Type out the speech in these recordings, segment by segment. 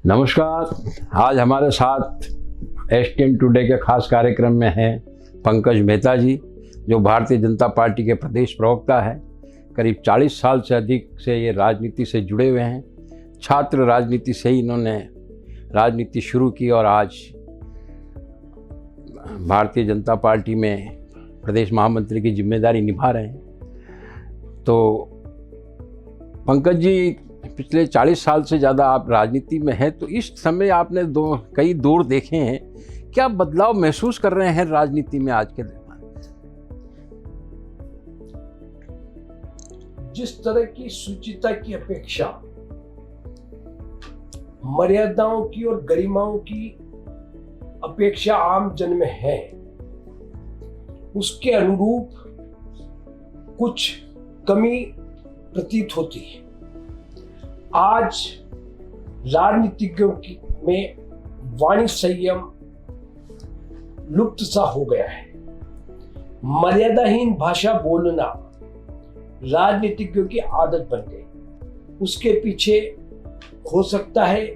नमस्कार। आज हमारे साथ एसटीएन टुडे के खास कार्यक्रम में हैं पंकज मेहता जी, जो भारतीय जनता पार्टी के प्रदेश प्रवक्ता हैं। करीब 40 साल से अधिक से ये राजनीति से जुड़े हुए हैं। छात्र राजनीति से ही इन्होंने राजनीति शुरू की और आज भारतीय जनता पार्टी में प्रदेश महामंत्री की जिम्मेदारी निभा रहे हैं। तो पंकज जी, पिछले 40 साल से ज़्यादा आप राजनीति में हैं, तो इस समय आपने कई दौर देखे हैं। क्या बदलाव महसूस कर रहे हैं राजनीति में आज के दौरान? जिस तरह की शुचिता की अपेक्षा, मर्यादाओं की और गरिमाओं की अपेक्षा आम जन में है, उसके अनुरूप कुछ कमी प्रतीत होती है। आज राजनीतिज्ञों में वाणी संयम लुप्त सा हो गया है। मर्यादाहीन भाषा बोलना राजनीतिज्ञों की आदत बन गई। उसके पीछे हो सकता है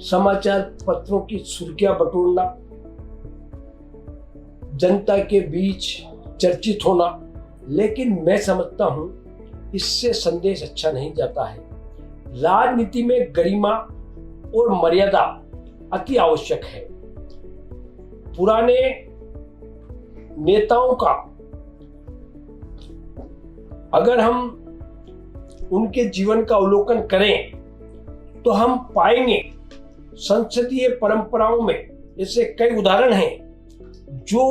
समाचार पत्रों की सुर्खियां बटोरना, जनता के बीच चर्चित होना, लेकिन मैं समझता हूं इससे संदेश अच्छा नहीं जाता है। राजनीति में गरिमा और मर्यादा अति आवश्यक है। पुराने नेताओं का अगर हम उनके जीवन का अवलोकन करें तो हम पाएंगे संसदीय परंपराओं में ऐसे कई उदाहरण हैं जो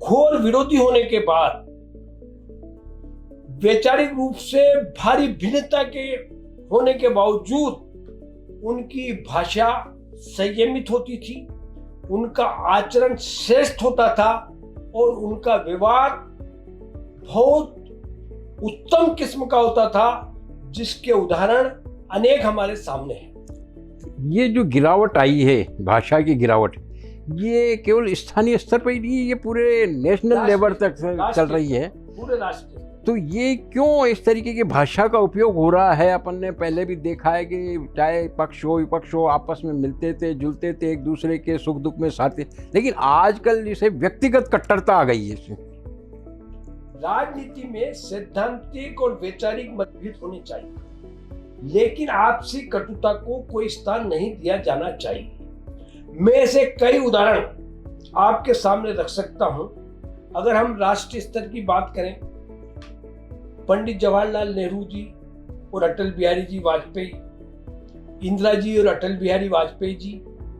घोर विरोधी होने के बाद वैचारिक रूप से भारी भिन्नता के होने के बावजूद उनकी भाषा संयमित होती थी, उनका आचरण श्रेष्ठ होता था और उनका व्यवहार बहुत उत्तम किस्म का होता था, जिसके उदाहरण अनेक हमारे सामने हैं। ये जो गिरावट आई है, भाषा की गिरावट, ये केवल स्थानीय स्तर पर ही नहीं, ये पूरे नेशनल लेवल तक चल रही है, पूरे राष्ट्र। तो ये क्यों इस तरीके की भाषा का उपयोग हो रहा है? अपन ने पहले भी देखा है कि चाहे पक्ष हो विपक्ष हो, आपस में मिलते थे, जुलते थे, एक दूसरे के सुख दुख में साथ थे, लेकिन आजकल इसे व्यक्तिगत कट्टरता आ गई है। इसमें राजनीति में सैद्धांतिक और वैचारिक मतभेद होने चाहिए, लेकिन आपसी कटुता को कोई स्थान नहीं दिया जाना चाहिए। मैं ऐसे कई उदाहरण आपके सामने रख सकता हूं। अगर हम राष्ट्रीय स्तर की बात करें, पंडित जवाहरलाल नेहरू जी और अटल बिहारी जी वाजपेयी, इंदिरा जी और अटल बिहारी वाजपेयी जी,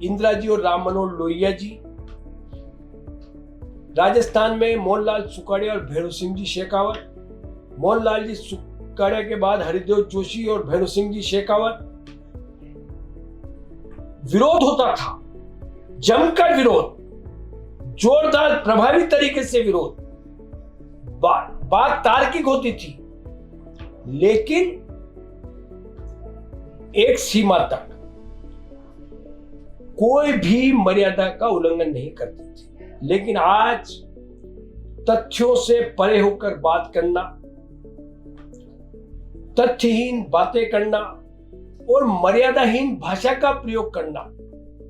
इंदिरा जी और राम मनोहर लोहिया जी, राजस्थान में मोहनलाल सुखाड़िया और भैरव सिंह जी शेखावत, मोहनलाल जी सुखाड़िया के बाद हरिदेव जोशी और भैरव सिंह जी शेखावत। विरोध होता था, जमकर विरोध, जोरदार प्रभावी तरीके से विरोध, बात तार्किक होती थी, लेकिन एक सीमा तक, कोई भी मर्यादा का उल्लंघन नहीं करती थी। लेकिन आज तथ्यों से परे होकर बात करना, तथ्यहीन बातें करना और मर्यादाहीन भाषा का प्रयोग करना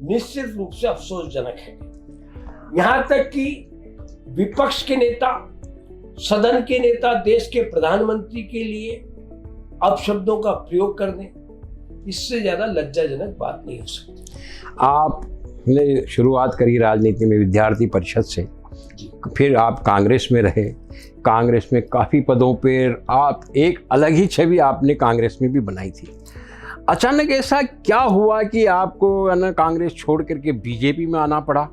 निश्चित रूप से अफसोसजनक है। यहां तक कि विपक्ष के नेता, सदन के नेता देश के प्रधानमंत्री के लिए अपशब्दों का प्रयोग कर दें, इससे ज्यादा लज्जाजनक बात नहीं हो सकती। आपने शुरुआत करी राजनीति में विद्यार्थी परिषद से, फिर आप कांग्रेस में रहे, कांग्रेस में काफ़ी पदों पर आप एक अलग ही छवि आपने कांग्रेस में भी बनाई थी। अचानक ऐसा क्या हुआ कि आपको ना कांग्रेस छोड़ करके बीजेपी में आना पड़ा?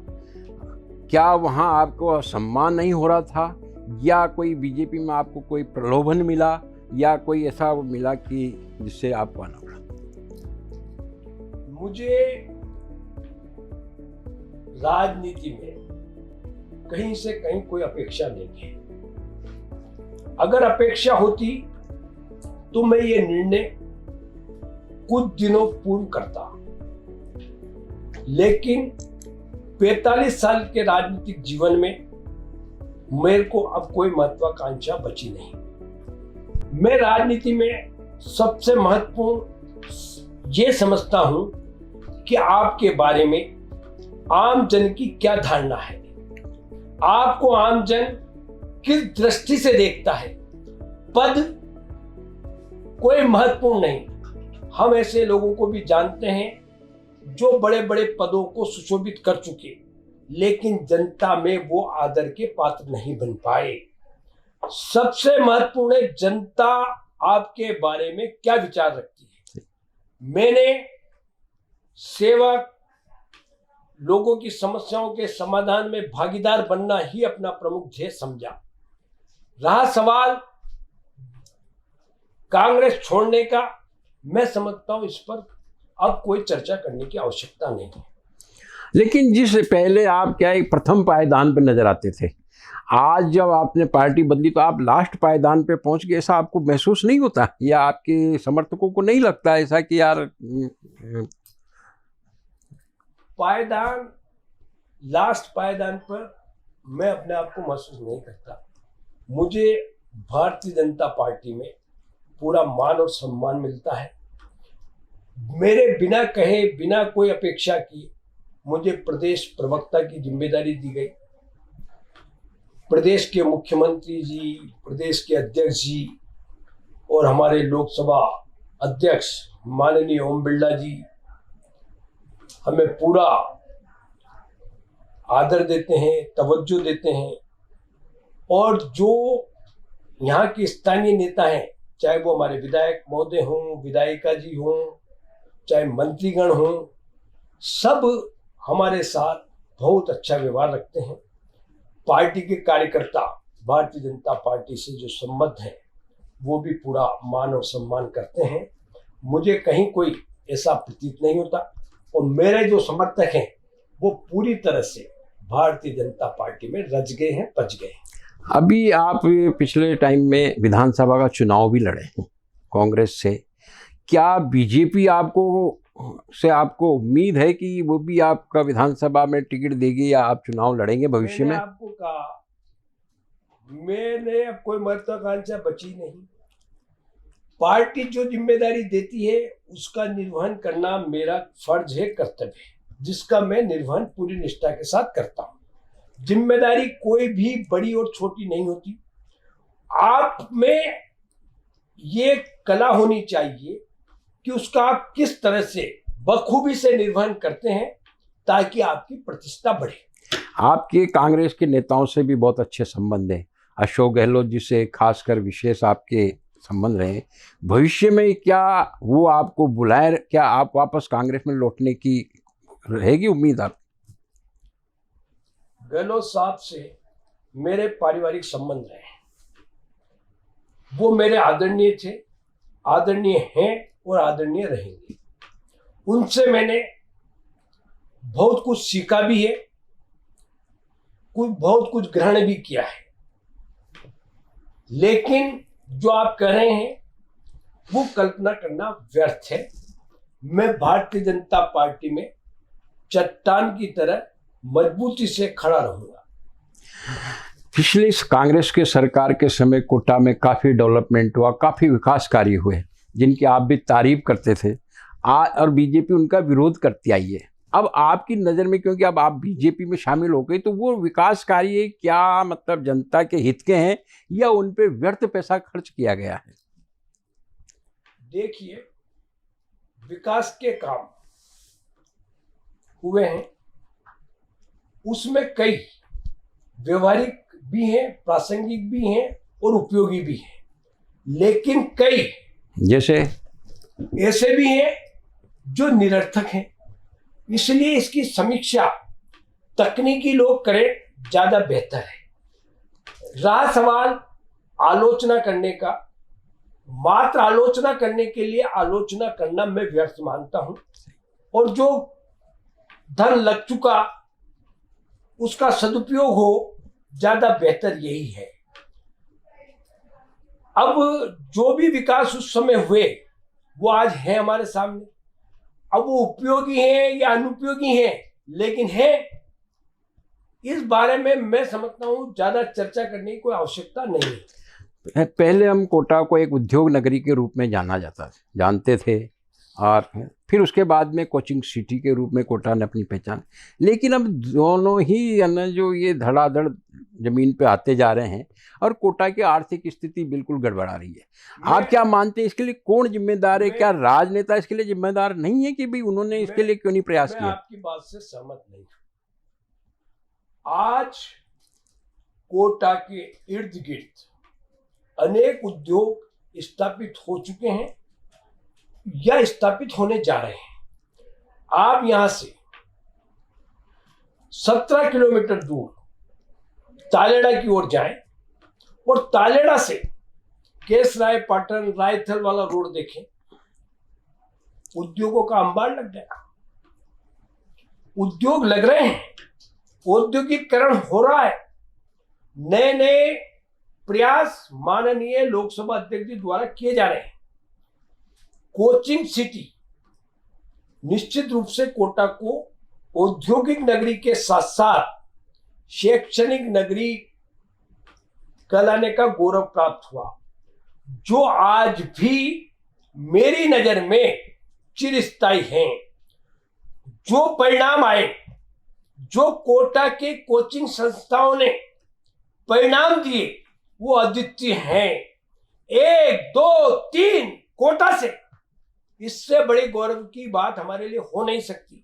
क्या वहाँ आपको सम्मान नहीं हो रहा था, या कोई बीजेपी में आपको कोई प्रलोभन मिला, या कोई ऐसा मिला कि जिससे आपको आना पड़ा? मुझे राजनीति में कहीं से कहीं कोई अपेक्षा नहीं है। अगर अपेक्षा होती तो मैं ये निर्णय कुछ दिनों पूर्व करता, लेकिन 45 साल के राजनीतिक जीवन में मेरे को अब कोई महत्वाकांक्षा बची नहीं। मैं राजनीति में सबसे महत्वपूर्ण ये समझता हूं कि आपके बारे में आम जन की क्या धारणा है, आपको आम जन किस दृष्टि से देखता है। पद कोई महत्वपूर्ण नहीं, हम ऐसे लोगों को भी जानते हैं जो बड़े बड़े पदों को सुशोभित कर चुके, लेकिन जनता में वो आदर के पात्र नहीं बन पाए। सबसे महत्वपूर्ण है जनता आपके बारे में क्या विचार रखती है। मैंने सेवा, लोगों की समस्याओं के समाधान में भागीदार बनना ही अपना प्रमुख ध्येय समझा। रहा सवाल कांग्रेस छोड़ने का, मैं समझता हूं इस पर अब कोई चर्चा करने की आवश्यकता नहीं है। लेकिन जिस पहले आप क्या एक प्रथम पायदान पर नजर आते थे, आज जब आपने पार्टी बदली तो आप लास्ट पायदान पे पहुंच गए, ऐसा आपको महसूस नहीं होता, या आपके समर्थकों को नहीं लगता ऐसा कि यार पायदान, लास्ट पायदान पर मैं अपने आप को महसूस नहीं करता। मुझे भारतीय जनता पार्टी में पूरा मान और सम्मान मिलता है। मेरे बिना कहे, बिना कोई अपेक्षा की मुझे प्रदेश प्रवक्ता की जिम्मेदारी दी गई। प्रदेश के मुख्यमंत्री जी, प्रदेश के अध्यक्ष जी और हमारे लोकसभा अध्यक्ष माननीय ओम बिरला जी हमें पूरा आदर देते हैं, तवज्जो देते हैं। और जो यहाँ के स्थानीय नेता हैं, चाहे वो हमारे विधायक महोदय हों, विधायिका जी हों, चाहे मंत्रीगण हों, सब हमारे साथ बहुत अच्छा व्यवहार रखते हैं। पार्टी के कार्यकर्ता भारतीय जनता पार्टी से जो संबद्ध हैं वो भी पूरा मान और सम्मान करते हैं। मुझे कहीं कोई ऐसा प्रतीत नहीं होता, और मेरे जो समर्थक हैं वो पूरी तरह से भारतीय जनता पार्टी में रच गए हैं, पच गए हैं। अभी आप पिछले टाइम में विधानसभा का चुनाव भी लड़े हैं कांग्रेस से, क्या बीजेपी आपको उम्मीद है कि वो भी आपका विधानसभा में टिकट देगी या आप चुनाव लड़ेंगे भविष्य में? मैंने आपको कहा, मैंने अब कोई महत्वाकांक्षा बची नहीं। पार्टी जो जिम्मेदारी देती है उसका निर्वहन करना मेरा फर्ज है, कर्तव्य है, जिसका मैं निर्वहन पूरी निष्ठा के साथ करता हूं। जिम्मेदारी कोई भी बड़ी और छोटी नहीं होती। आप में ये कला होनी चाहिए कि उसका आप किस तरह से बखूबी से निर्वहन करते हैं ताकि आपकी प्रतिष्ठा बढ़े। आपके कांग्रेस के नेताओं से भी बहुत अच्छे संबंध हैं, अशोक गहलोत जी से खासकर विशेष आपके संबंध रहे। भविष्य में क्या वो आपको बुलाए, क्या आप वापस कांग्रेस में लौटने की रहेगी उम्मीद? आप गहलोत साहब से मेरे पारिवारिक संबंध रहे, वो मेरे आदरणीय थे, आदरणीय हैं और आदरणीय रहेंगे। उनसे मैंने बहुत कुछ सीखा भी है, बहुत कुछ ग्रहण भी किया है। लेकिन जो आप कह रहे हैं वो कल्पना करना व्यर्थ है। मैं भारतीय जनता पार्टी में चट्टान की तरह मजबूती से खड़ा रहूंगा। पिछली कांग्रेस के सरकार के समय कोटा में काफ़ी डेवलपमेंट हुआ, काफ़ी विकास कार्य हुए जिनकी आप भी तारीफ करते थे, और बीजेपी उनका विरोध करती आई है। अब आपकी नज़र में, क्योंकि अब आप बीजेपी में शामिल हो गए, तो वो विकास कार्य क्या मतलब जनता के हित के हैं या उन पे व्यर्थ पैसा खर्च किया गया है? देखिए, विकास के काम हुए हैं, उसमें कई व्यवहारिक भी हैं, प्रासंगिक भी हैं और उपयोगी भी हैं, लेकिन कई जैसे ऐसे भी हैं जो निरर्थक हैं। इसलिए इसकी समीक्षा तकनीकी लोग करें, ज्यादा बेहतर है। रहा सवाल आलोचना करने का, मात्र आलोचना करने के लिए आलोचना करना मैं व्यर्थ मानता हूं, और जो धन लग चुका उसका सदुपयोग हो, ज्यादा बेहतर यही है। अब जो भी विकास उस समय हुए वो आज है हमारे सामने। अब वो उपयोगी हैं या अनुपयोगी हैं, लेकिन है, इस बारे में मैं समझता हूं ज्यादा चर्चा करने की कोई आवश्यकता नहीं है। पहले हम कोटा को एक उद्योग नगरी के रूप में जानते थे, और फिर उसके बाद में कोचिंग सिटी के रूप में कोटा ने अपनी पहचान। लेकिन अब दोनों ही है ना जो ये धड़ाधड़ ज़मीन पे आते जा रहे हैं और कोटा की आर्थिक स्थिति बिल्कुल गड़बड़ा रही है। आप क्या मानते हैं इसके लिए कौन जिम्मेदार है? क्या राजनेता इसके लिए जिम्मेदार नहीं है कि भाई उन्होंने इसके लिए क्यों नहीं प्रयास मैं किया? आपकी बात से सहमत नहीं हूं। आज कोटा के इर्द गिर्द अनेक उद्योग स्थापित हो चुके हैं या स्थापित होने जा रहे हैं। आप यहां से 17 किलोमीटर दूर तालेड़ा की ओर जाएं और तालेड़ा से केसराय पाटन रायथल वाला रोड देखें, उद्योगों का अंबार लग गया। उद्योग लग रहे हैं, औद्योगिकरण हो रहा है। नए नए प्रयास माननीय लोकसभा अध्यक्ष जी द्वारा किए जा रहे हैं। कोचिंग सिटी निश्चित रूप से कोटा को औद्योगिक नगरी के साथ साथ शैक्षणिक नगरी कहलाने का गौरव प्राप्त हुआ, जो आज भी मेरी नजर में चिरस्थायी हैं। जो परिणाम आए, जो कोटा के कोचिंग संस्थाओं ने परिणाम दिए, वो अद्वितीय हैं। 1, 2, 3 कोटा से, इससे बड़े गौरव की बात हमारे लिए हो नहीं सकती।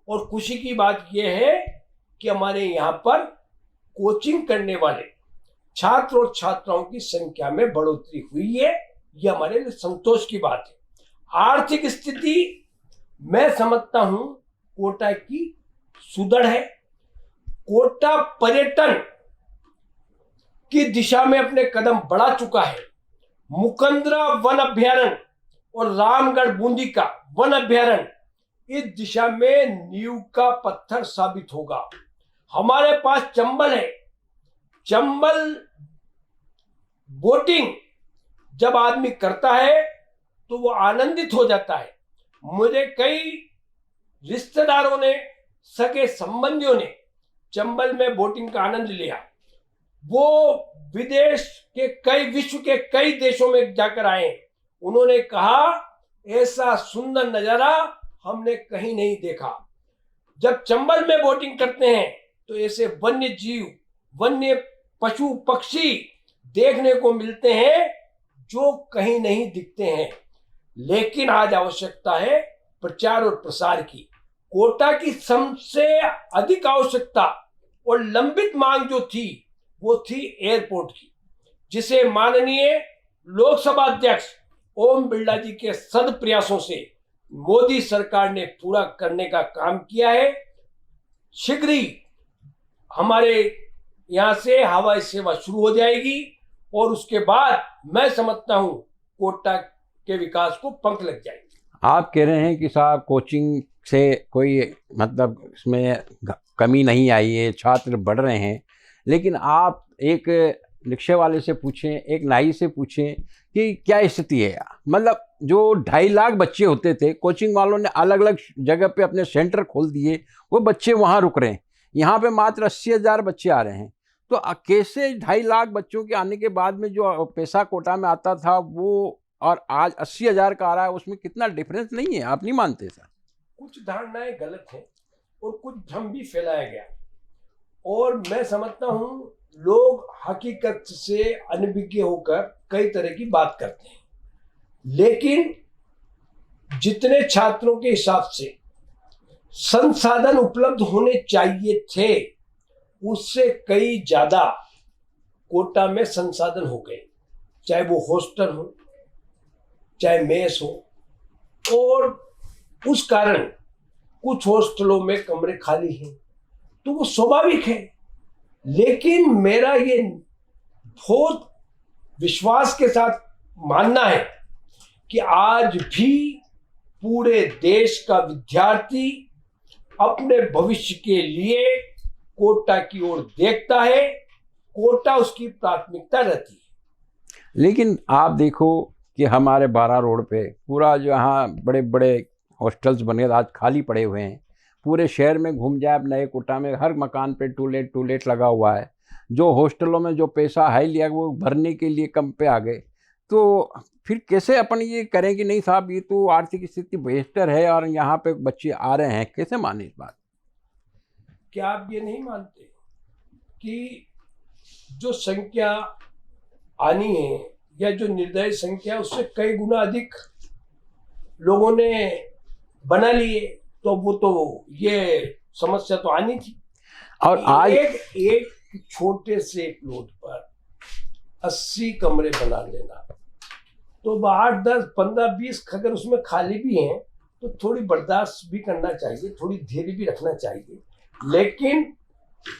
और खुशी की बात यह है कि हमारे यहाँ पर कोचिंग करने वाले छात्र और छात्राओं की संख्या में बढ़ोतरी हुई है। यह हमारे लिए संतोष की बात है। आर्थिक स्थिति मैं समझता हूं कोटा की सुदृढ़ है। कोटा पर्यटन की दिशा में अपने कदम बढ़ा चुका है। मुकंदरा वन अभ्यारण्य और रामगढ़ बूंदी का वन अभ्यारण्य इस दिशा में नींव का पत्थर साबित होगा। हमारे पास चंबल है। चंबल बोटिंग जब आदमी करता है तो वो आनंदित हो जाता है। मुझे कई रिश्तेदारों ने, सगे संबंधियों ने चंबल में बोटिंग का आनंद लिया। वो विदेश के विश्व के कई देशों में जाकर आए। उन्होंने कहा ऐसा सुंदर नजारा हमने कहीं नहीं देखा। जब चंबल में बोटिंग करते हैं तो ऐसे वन्य जीव, वन्य पशु पक्षी देखने को मिलते हैं जो कहीं नहीं दिखते हैं। लेकिन आज आवश्यकता है प्रचार और प्रसार की। कोटा की सबसे अधिक आवश्यकता और लंबित मांग जो थी वो थी एयरपोर्ट की, जिसे माननीय लोकसभा अध्यक्ष ओम बिरला जी के सद प्रयासों से मोदी सरकार ने पूरा करने का काम किया है। शीघ्र ही हमारे यहां से हवाई सेवा शुरू हो जाएगी और उसके बाद मैं समझता हूं कोटा के विकास को पंख लग जाएगी। आप कह रहे हैं कि साहब कोचिंग से कोई मतलब इसमें कमी नहीं आई है, छात्र बढ़ रहे हैं, लेकिन आप एक रिक्शे वाले से पूछें, एक नाई से पूछें कि क्या स्थिति है। मतलब जो 2.5 लाख बच्चे होते थे, कोचिंग वालों ने अलग अलग जगह पे अपने सेंटर खोल दिए, वो बच्चे वहाँ रुक रहे हैं। यहाँ पे मात्र 80,000 बच्चे आ रहे हैं। तो कैसे 2.5 लाख बच्चों के आने के बाद में जो पैसा कोटा में आता था वो और आज 80,000 का आ रहा है, उसमें कितना डिफरेंस नहीं है? आप नहीं मानते सर? कुछ धारणाएं गलत हैं और कुछ भ्रम भी फैलाया गया, और मैं समझता हूं लोग हकीकत से अनभिज्ञ होकर कई तरह की बात करते हैं। लेकिन जितने छात्रों के हिसाब से संसाधन उपलब्ध होने चाहिए थे, उससे कई ज्यादा कोटा में संसाधन हो गए, चाहे वो हॉस्टल हो, चाहे मेस हो। और उस कारण कुछ हॉस्टलों में कमरे खाली हैं, तो वो स्वाभाविक है। लेकिन मेरा ये बहुत विश्वास के साथ मानना है कि आज भी पूरे देश का विद्यार्थी अपने भविष्य के लिए कोटा की ओर देखता है। कोटा उसकी प्राथमिकता रहती है। लेकिन आप देखो कि हमारे 12 रोड पे पूरा जो यहाँ बड़े बड़े हॉस्टल्स बने आज खाली पड़े हुए हैं। पूरे शहर में घूम जाए, अब नए कोटा में हर मकान पे टूलेट लगा हुआ है। जो हॉस्टलों में जो पैसा हाई लिया वो भरने के लिए कम पे आ गए। तो फिर कैसे अपन ये करें कि नहीं साहब ये तो आर्थिक स्थिति बेहतर है और यहाँ पे बच्चे आ रहे हैं, कैसे माने इस बात? क्या आप ये नहीं मानते कि जो संख्या आनी है या जो निर्धारित संख्या उससे कई गुना अधिक लोगों ने बना लिए, तो वो तो ये समस्या तो आनी थी। और आज एक छोटे से प्लॉट पर 80 कमरे बना लेना, तो 8, 10, 15, 20 अगर उसमें खाली भी हैं तो थोड़ी बर्दाश्त भी करना चाहिए, थोड़ी धैर्य भी रखना चाहिए। लेकिन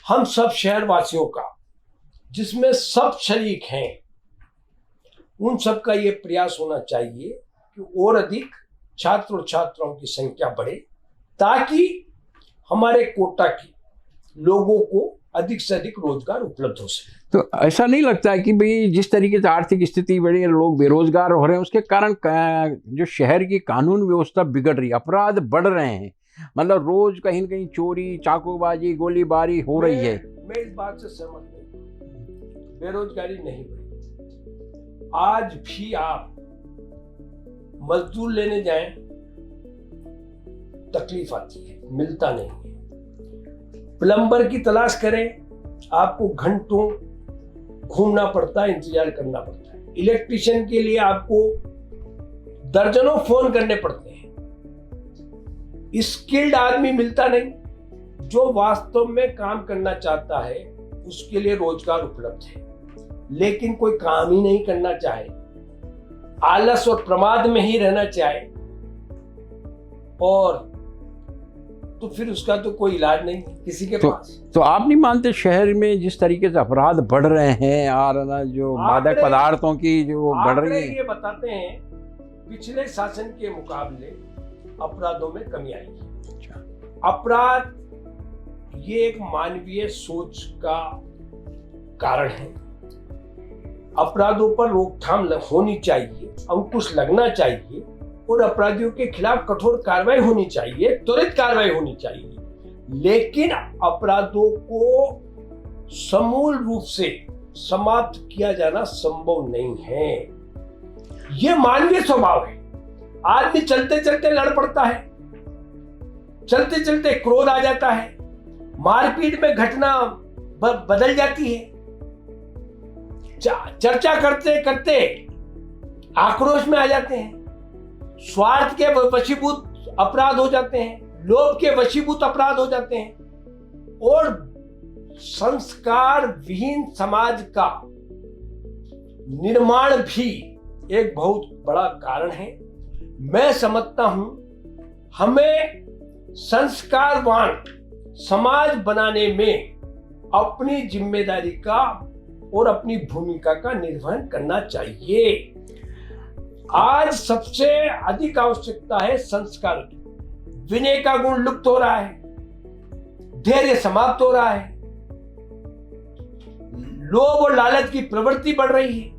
हम सब शहरवासियों का, जिसमें सब शरीक हैं, उन सब का ये प्रयास होना चाहिए कि और अधिक छात्र और छात्राओं की संख्या बढ़े, ताकि हमारे कोटा के लोगों को अधिक से अधिक रोजगार उपलब्ध हो सके। तो ऐसा नहीं लगता है कि भाई जिस तरीके से आर्थिक स्थिति बढ़ी, लोग बेरोजगार हो रहे हैं, उसके कारण जो शहर की कानून व्यवस्था बिगड़ रही है, अपराध बढ़ रहे हैं, मतलब रोज कहीं न कहीं चोरी, चाकूबाजी, गोलीबारी हो रही है? मैं इस बात से सहमत नहीं। बेरोजगारी नहीं बढ़ी। आज भी आप मजदूर लेने जाएं, तकलीफ आती है, मिलता नहीं है। प्लम्बर की तलाश करें, आपको घंटों घूमना पड़ता है, इंतजार करना पड़ता है। इलेक्ट्रिशियन के लिए आपको दर्जनों फोन करने पड़ते हैं। स्किल्ड आदमी मिलता नहीं। जो वास्तव में काम करना चाहता है उसके लिए रोजगार उपलब्ध है, लेकिन कोई काम ही नहीं करना चाहे, आलस और प्रमाद में ही रहना चाहे, और तो फिर उसका तो कोई इलाज नहीं है किसी के पास। तो आप नहीं मानते शहर में जिस तरीके से अपराध बढ़ रहे हैं और ना जो मादक पदार्थों की जो बढ़ रही है, ये बताते हैं पिछले शासन के मुकाबले अपराधों में कमी आई है। अपराध ये एक मानवीय सोच का कारण है। अपराधों पर रोकथाम होनी चाहिए, अंकुश लगना चाहिए, और अपराधियों के खिलाफ कठोर कार्रवाई होनी चाहिए, त्वरित कार्रवाई होनी चाहिए। लेकिन अपराधों को समूल रूप से समाप्त किया जाना संभव नहीं है। यह मानवीय स्वभाव है। आदमी चलते चलते लड़ पड़ता है, चलते चलते क्रोध आ जाता है, मारपीट में घटना बदल जाती है, चर्चा करते करते आक्रोश में आ जाते हैं, स्वार्थ के वशीभूत अपराध हो जाते हैं, लोभ के वशीभूत अपराध हो जाते हैं, और संस्कार विहीन समाज का निर्माण भी एक बहुत बड़ा कारण है। मैं समझता हूं हमें संस्कारवान समाज बनाने में अपनी जिम्मेदारी का और अपनी भूमिका का निर्वहन करना चाहिए। आज सबसे अधिक आवश्यकता है संस्कार की। विनय का गुण लुप्त हो रहा है, धैर्य समाप्त हो रहा है, लोभ और लालच की प्रवृत्ति बढ़ रही है,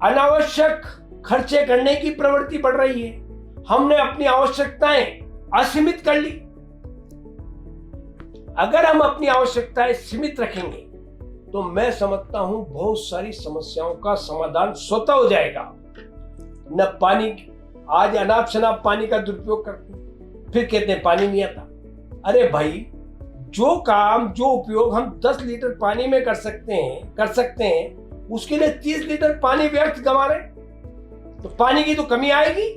अनावश्यक खर्चे करने की प्रवृत्ति बढ़ रही है। हमने अपनी आवश्यकताएं असीमित कर ली। अगर हम अपनी आवश्यकताएं सीमित रखेंगे तो मैं समझता हूं बहुत सारी समस्याओं का समाधान स्वतः हो जाएगा। न पानी, आज अनाप शनाप पानी का दुरुपयोग करते हैं, फिर कहते हैं पानी नहीं आता। अरे भाई, जो काम, जो उपयोग हम 10 लीटर पानी में कर सकते हैं, उसके लिए 30 लीटर पानी व्यर्थ गंवा रहे, तो पानी की तो कमी आएगी।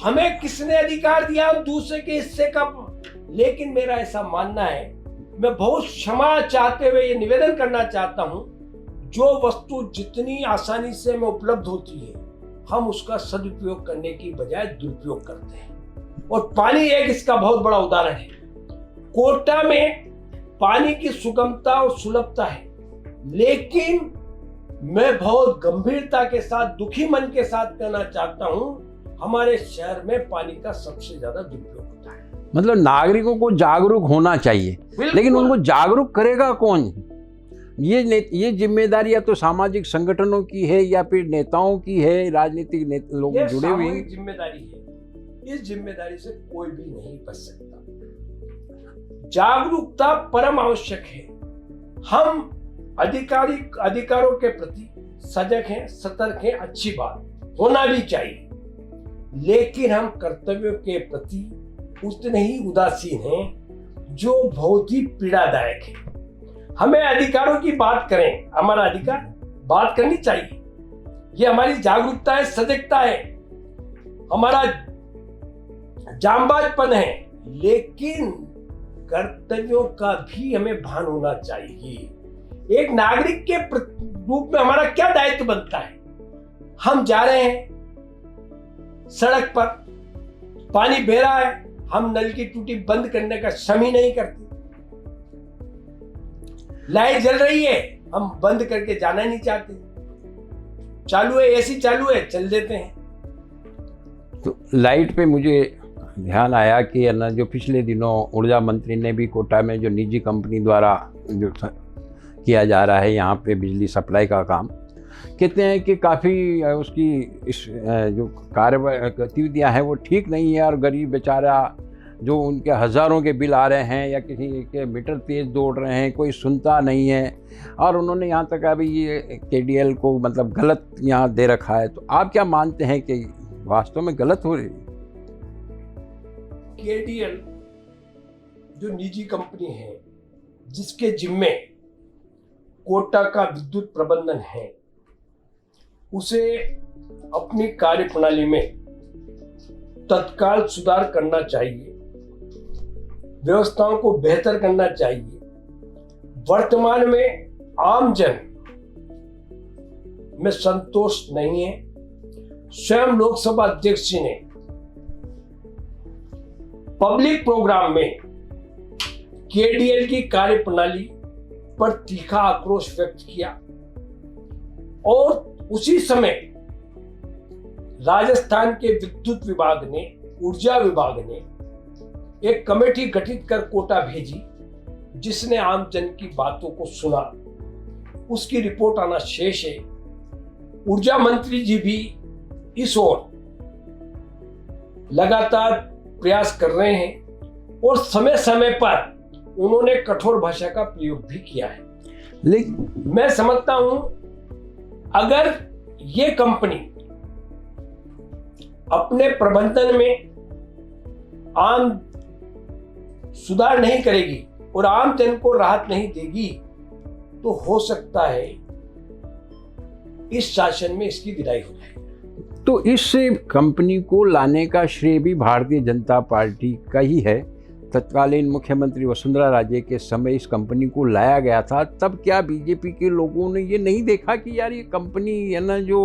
हमें किसने अधिकार दिया हम दूसरे के हिस्से का? लेकिन मेरा ऐसा मानना है, मैं बहुत क्षमा चाहते हुए ये निवेदन करना चाहता हूं, जो वस्तु जितनी आसानी से हमें उपलब्ध होती है हम उसका सदुपयोग करने की बजाय दुरुपयोग करते हैं, और पानी एक इसका बहुत बड़ा उदाहरण है। कोटा में पानी की सुगमता और सुलभता है, लेकिन मैं बहुत गंभीरता के साथ, दुखी मन के साथ कहना चाहता हूं, हमारे शहर में पानी का सबसे ज्यादा दुरुपयोग होता है। मतलब नागरिकों को जागरूक होना चाहिए, लेकिन उनको जागरूक करेगा कौन? ये जिम्मेदारी या तो सामाजिक संगठनों की है या फिर नेताओं की है, राजनीतिक लोग जुड़े हुए हैं। जिम्मेदारी है। इस जिम्मेदारी से कोई भी नहीं बच सकता। जागरूकता परम आवश्यक है। हम अधिकारों के प्रति सजग हैं, सतर्क हैं, अच्छी बात, होना भी चाहिए। लेकिन हम कर्तव्यों के प्रति उतने ही उदासीन हैं जो बहुत ही पीड़ादायक है। हमें अधिकारों की बात करें, हमारा अधिकार बात करनी चाहिए, ये हमारी जागरूकता है, सजगता है, हमारा जांबाजपन है। लेकिन कर्तव्यों का भी हमें भान होना चाहिए। एक नागरिक के रूप में हमारा क्या दायित्व बनता है? हम जा रहे हैं सड़क पर, पानी बह रहा है, हम नल की टूटी बंद करने का श्रम ही नहीं करते। लाइट जल रही है, हम बंद करके जाना नहीं चाहते। चालू है, एसी चालू है, चल देते हैं। तो लाइट पे मुझे ध्यान आया कि ना जो पिछले दिनों ऊर्जा मंत्री ने भी कोटा में जो निजी कंपनी द्वारा जो किया जा रहा है यहाँ पे बिजली सप्लाई का काम, कहते हैं कि काफ़ी उसकी इस जो कार्य गतिविधियाँ हैं वो ठीक नहीं है, और गरीब बेचारा जो उनके हज़ारों के बिल आ रहे हैं या किसी के मीटर तेज़ दौड़ रहे हैं, कोई सुनता नहीं है। और उन्होंने यहाँ तक अभी ये KDL को मतलब गलत यहाँ दे रखा है। तो आप क्या मानते हैं कि वास्तव में गलत हो रही? KDL जो निजी कंपनी है जिसके जिम्मे कोटा का विद्युत प्रबंधन है, उसे अपनी कार्यप्रणाली में तत्काल सुधार करना चाहिए, व्यवस्थाओं को बेहतर करना चाहिए। वर्तमान में आम जन में संतोष नहीं है। स्वयं लोकसभा अध्यक्ष जी ने पब्लिक प्रोग्राम में KDL की कार्यप्रणाली पर तीखा आक्रोश व्यक्त किया, और उसी समय राजस्थान के विद्युत विभाग ने, ऊर्जा विभाग ने एक कमेटी गठित कर कोटा भेजी, जिसने आम जन की बातों को सुना। उसकी रिपोर्ट आना शेष है। ऊर्जा मंत्री जी भी इस ओर लगातार प्रयास कर रहे हैं, और समय समय पर उन्होंने कठोर भाषा का प्रयोग भी किया है। लेकिन मैं समझता हूं अगर ये कंपनी अपने प्रबंधन में आम सुधार नहीं करेगी और आम जन को राहत नहीं देगी, तो हो सकता है इस शासन में इसकी विदाई हो जाए। तो इस कंपनी को लाने का श्रेय भी भारतीय जनता पार्टी का ही है। तत्कालीन मुख्यमंत्री वसुंधरा राजे के समय इस कंपनी को लाया गया था। तब क्या बीजेपी के लोगों ने ये नहीं देखा कि यार ये कंपनी है ना जो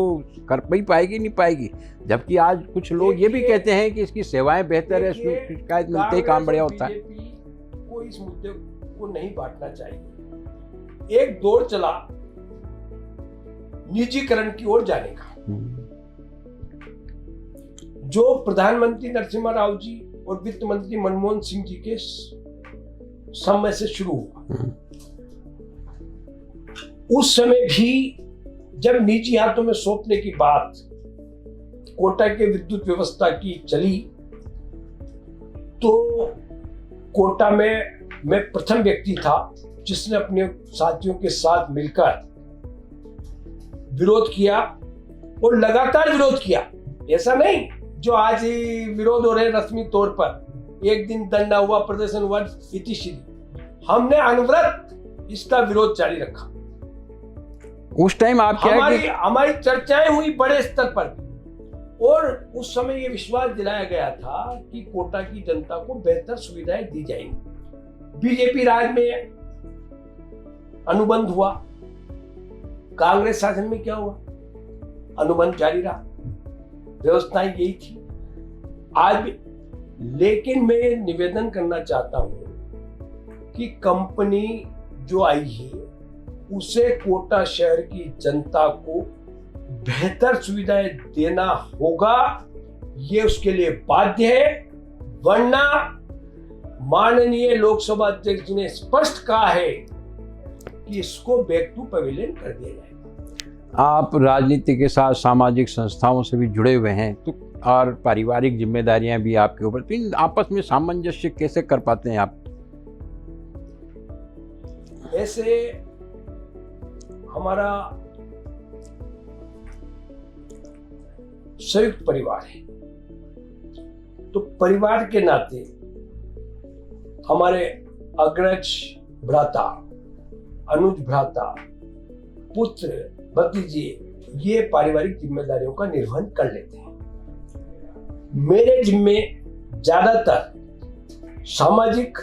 कर भी पाएगी नहीं पाएगी, जबकि आज कुछ लोग ये भी कहते हैं कि इसकी सेवाएं बेहतर है, शिकायत मिलते ही काम बढ़िया होता है। को इस मुद्दे को नहीं बांटना चाहिए। एक दौर चला निजीकरण की ओर जाने का, जो प्रधानमंत्री नरसिम्हा राव जी और वित्त मंत्री मनमोहन सिंह जी के समय से शुरू हुआ। उस समय भी जब निजी हाथों में सौंपने की बात कोटा के विद्युत व्यवस्था की चली, तो कोटा में मैं प्रथम व्यक्ति था जिसने अपने साथियों के साथ मिलकर विरोध किया, और लगातार विरोध किया। ऐसा नहीं जो आज ही विरोध हो रहे रस्मी तौर पर, एक दिन धरना हुआ, प्रदर्शन हुआ, इतिश्री। हमने अनवरत इसका विरोध जारी रखा। उस टाइम आप क्या हमारी चर्चाएं हुई बड़े स्तर पर, और उस समय ये विश्वास दिलाया गया था कि कोटा की जनता को बेहतर सुविधाएं दी जाएंगी। बीजेपी राज में अनुबंध हुआ, कांग्रेस शासन में क्या हुआ? अनुबंध जारी रहा, व्यवस्थाएं यही थी आज भी। लेकिन मैं निवेदन करना चाहता हूं कि कंपनी जो आई है उसे कोटा शहर की जनता को बेहतर सुविधाएं देना होगा, ये उसके लिए बाध्य है। वरना माननीय लोकसभा अध्यक्ष ने स्पष्ट कहा है कि इसको बैक टू पवेलियन कर दिया जाएगा। आप राजनीति के साथ सामाजिक संस्थाओं से भी जुड़े हुए हैं, तो और पारिवारिक जिम्मेदारियां भी आपके ऊपर, तो इन आपस में सामंजस्य कैसे कर पाते हैं आप? ऐसे हमारा संयुक्त परिवार है। तो परिवार के नाते हमारे अग्रज भ्राता, अनुज भ्राता, पुत्र, भतीजे ये पारिवारिक जिम्मेदारियों का निर्वहन कर लेते हैं। मेरे जिम्मे ज्यादातर सामाजिक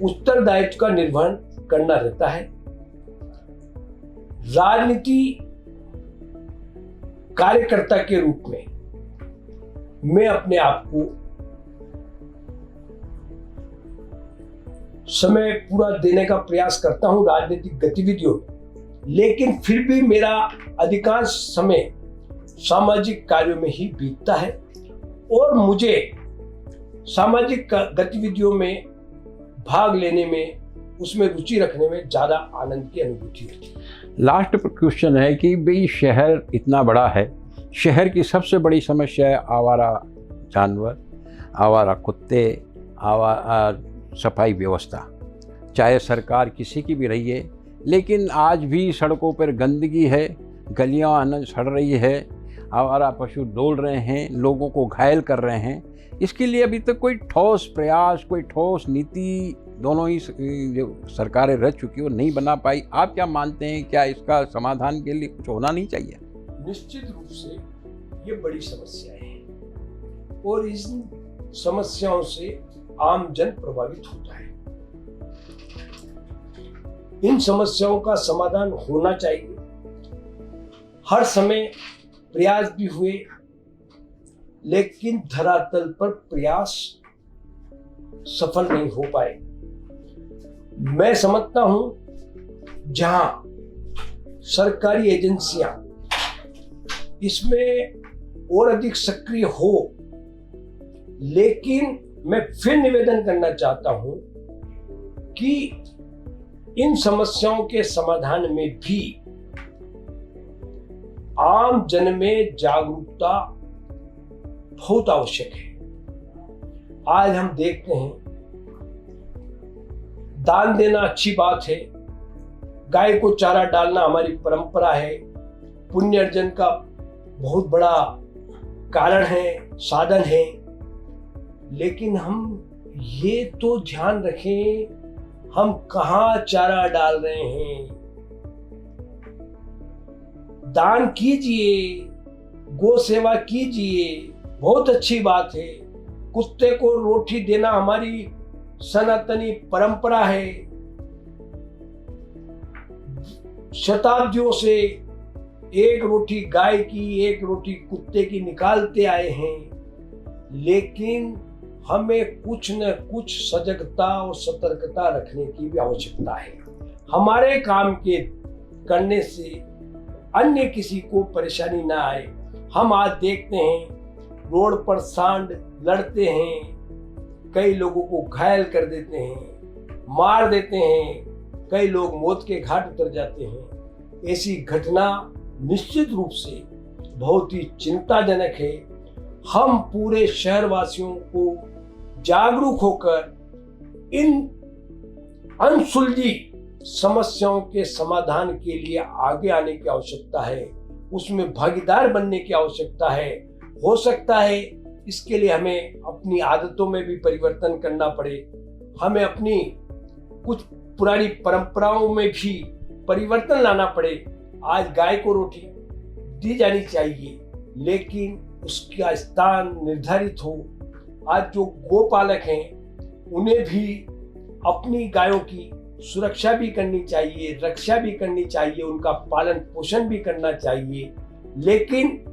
उत्तरदायित्व का निर्वहन करना रहता है। राजनीति कार्यकर्ता के रूप में मैं अपने आप को समय पूरा देने का प्रयास करता हूं राजनीतिक गतिविधियों में, लेकिन फिर भी मेरा अधिकांश समय सामाजिक कार्यों में ही बीतता है और मुझे सामाजिक गतिविधियों में भाग लेने में, उसमें रुचि रखने में ज़्यादा आनंद की अनुभूति होती है। लास्ट क्वेश्चन है कि भाई शहर इतना बड़ा है, शहर की सबसे बड़ी समस्या है आवारा जानवर, आवारा कुत्ते, सफाई व्यवस्था, चाहे सरकार किसी की भी रही है, लेकिन आज भी सड़कों पर गंदगी है, गलियां अनज सड़ रही है, आवारा पशु डोल रहे हैं, लोगों को घायल कर रहे हैं। इसके लिए अभी तक कोई ठोस प्रयास, कोई ठोस नीति दोनों ही जो सरकारें रच चुकी वो नहीं बना पाई। आप क्या मानते हैं, क्या इसका समाधान के लिए कुछ होना नहीं चाहिए? निश्चित रूप से ये बड़ी समस्याएं हैं और इस समस्याओं से आम जन प्रभावित होता है। इन समस्याओं का समाधान होना चाहिए। हर समय प्रयास भी हुए, लेकिन धरातल पर प्रयास सफल नहीं हो पाए। मैं समझता हूं जहां सरकारी एजेंसियां इसमें और अधिक सक्रिय हो, लेकिन मैं फिर निवेदन करना चाहता हूं कि इन समस्याओं के समाधान में भी आम जन में जागरूकता बहुत आवश्यक है। आज हम देखते हैं दान देना अच्छी बात है, गाय को चारा डालना हमारी परंपरा है, पुण्य अर्जन का बहुत बड़ा कारण है, साधन है, लेकिन हम ये तो ध्यान रखें हम कहां चारा डाल रहे हैं। दान कीजिए, गौ सेवा कीजिए, बहुत अच्छी बात है। कुत्ते को रोटी देना हमारी सनातनी परंपरा है। शताब्दियों से एक रोटी गाय की, एक रोटी कुत्ते की निकालते आए हैं, लेकिन हमें कुछ न कुछ सजगता और सतर्कता रखने की भी आवश्यकता है। हमारे काम के करने से अन्य किसी को परेशानी ना आए। हम आज देखते हैं रोड पर सांड लड़ते हैं, कई लोगों को घायल कर देते हैं, मार देते हैं, कई लोग मौत के घाट उतर जाते हैं। ऐसी घटना निश्चित रूप से बहुत ही चिंताजनक है। हम पूरे शहरवासियों को जागरूक होकर इन अनसुलझी समस्याओं के समाधान के लिए आगे आने की आवश्यकता है, उसमें भागीदार बनने की आवश्यकता है। हो सकता है इसके लिए हमें अपनी आदतों में भी परिवर्तन करना पड़े, हमें अपनी कुछ पुरानी परंपराओं में भी परिवर्तन लाना पड़े। आज गाय को रोटी दी जानी चाहिए, लेकिन उसका स्थान निर्धारित हो। आज जो गोपालक हैं उन्हें भी अपनी गायों की सुरक्षा भी करनी चाहिए, रक्षा भी करनी चाहिए, उनका पालन पोषण भी करना चाहिए, लेकिन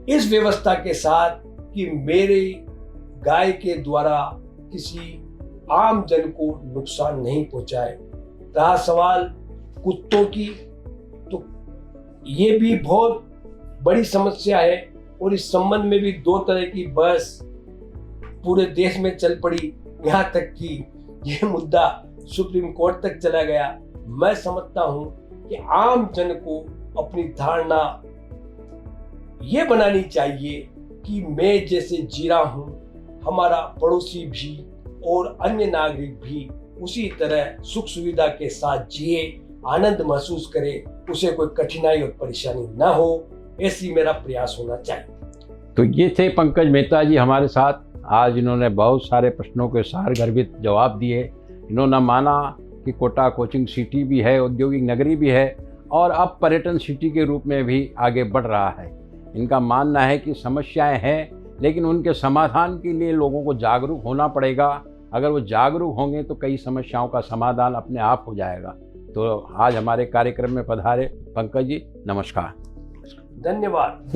इस व्यवस्था के साथ कि मेरे गाय के द्वारा किसी आम जन को नुकसान नहीं पहुंचाए। रहा सवाल कुत्तों की, तो ये भी बहुत बड़ी समस्या है और इस संबंध में भी दो तरह की बहस पूरे देश में चल पड़ी, यहाँ तक कि यह मुद्दा सुप्रीम कोर्ट तक चला गया। मैं समझता हूं कि आम जन को अपनी धारणा ये बनानी चाहिए कि मैं जैसे जी रहा हूं, हमारा पड़ोसी भी और अन्य नागरिक भी उसी तरह सुख सुविधा के साथ जिए, आनंद महसूस करे, उसे कोई कठिनाई और परेशानी ना हो। ऐसी मेरा प्रयास होना चाहिए। तो ये थे पंकज मेहता जी हमारे साथ। आज इन्होंने बहुत सारे प्रश्नों के सारगर्भित जवाब दिए। इन्होंने माना कि कोटा कोचिंग सिटी भी है, औद्योगिक नगरी भी है और अब पर्यटन सिटी के रूप में भी आगे बढ़ रहा है। इनका मानना है कि समस्याएं हैं, लेकिन उनके समाधान के लिए लोगों को जागरूक होना पड़ेगा। अगर वो जागरूक होंगे तो कई समस्याओं का समाधान अपने आप हो जाएगा। तो आज हमारे कार्यक्रम में पधारे पंकज जी, नमस्कार। धन्यवाद।